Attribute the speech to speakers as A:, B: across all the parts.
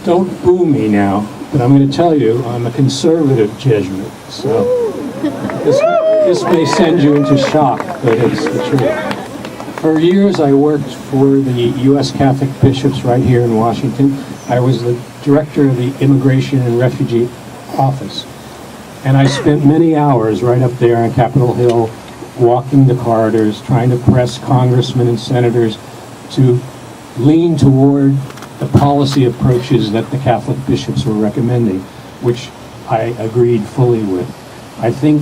A: Don't boo me now, but I'm going to tell you I'm a conservative Jesuit, so this may send you into shock, but it's the truth. For years I worked for the U.S. Catholic bishops right here in Washington. I was the director of the Immigration and Refugee Office, and I spent many hours right up there on Capitol Hill walking the corridors, trying to press congressmen and senators to lean toward the policy approaches that the Catholic bishops were recommending, which I agreed fully with. I think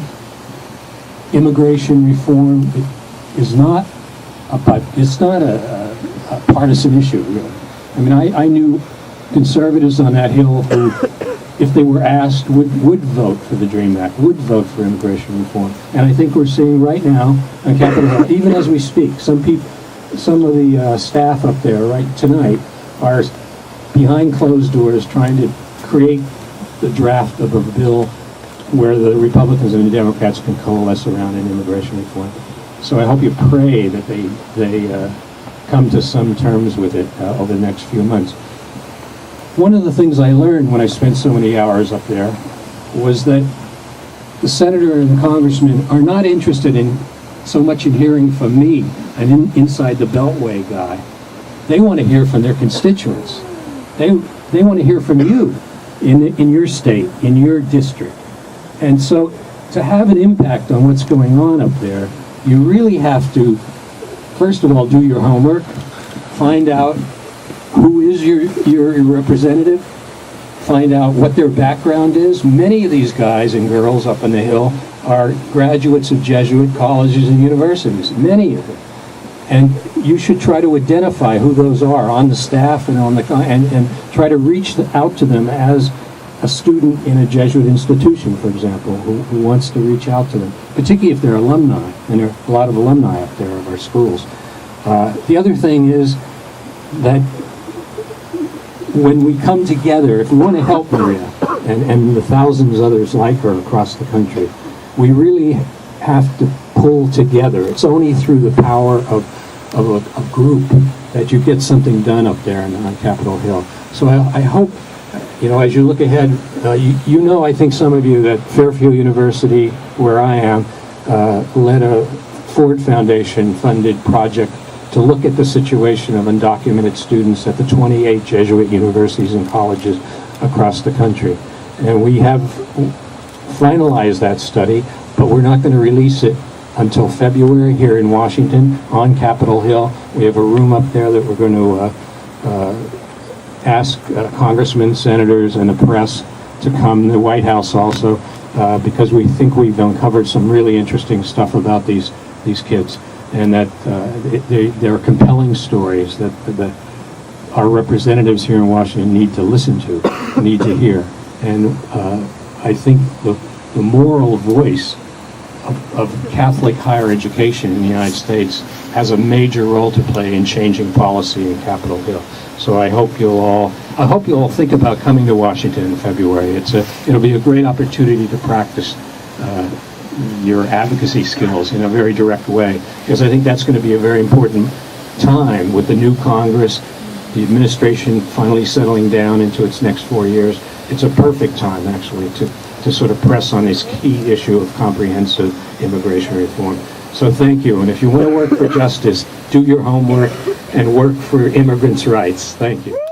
A: immigration reform is not a partisan issue, really. I mean, I knew conservatives on that Hill who, if they were asked, would vote for the DREAM Act, would vote for immigration reform. And I think we're seeing right now on Capitol Hill, even as we speak, some of the staff up there right tonight are behind closed doors trying to create the draft of a bill where the Republicans and the Democrats can coalesce around an immigration reform. So I hope you pray that they come to some terms with it over the next few months. One of the things I learned when I spent so many hours up there was that the senator and the congressman are not interested in so much in hearing from me, an inside the Beltway guy. They want to hear from their constituents. They want to hear from you in your state, in your district. And so to have an impact on what's going on up there, you really have to, first of all, do your homework, find out who is your representative, find out what their background is. Many of these guys and girls up on the Hill are graduates of Jesuit colleges and universities, many of them. And you should try to identify who those are on the staff and and try to reach out to them as a student in a Jesuit institution, for example, who wants to reach out to them, particularly if they're alumni, and there are a lot of alumni up there of our schools. The other thing is that when we come together, if we want to help Maria and the thousands others like her across the country, we really have to pull together. It's only through the power of a group that you get something done up there on Capitol Hill. So I hope, as you look ahead, I think some of you, that Fairfield University, where I am, led a Ford Foundation funded project to look at the situation of undocumented students at the 28 Jesuit universities and colleges across the country. And we have finalized that study, but we're not going to release it until February here in Washington on Capitol Hill. We have a room up there that we're going to ask congressmen, senators, and the press to come, the White House also, because we think we've uncovered some really interesting stuff about these kids, and that they're compelling stories that our representatives here in Washington need to listen to, need to hear. And I think the moral voice of Catholic higher education in the United States has a major role to play in changing policy in Capitol Hill. So I hope you'll all think about coming to Washington in February. It'll be a great opportunity to practice your advocacy skills in a very direct way, because I think that's going to be a very important time with the new Congress, the administration finally settling down into its next 4 years. It's a perfect time, actually, to sort of press on this key issue of comprehensive immigration reform. So thank you. And if you want to work for justice, do your homework and work for immigrants' rights. Thank you.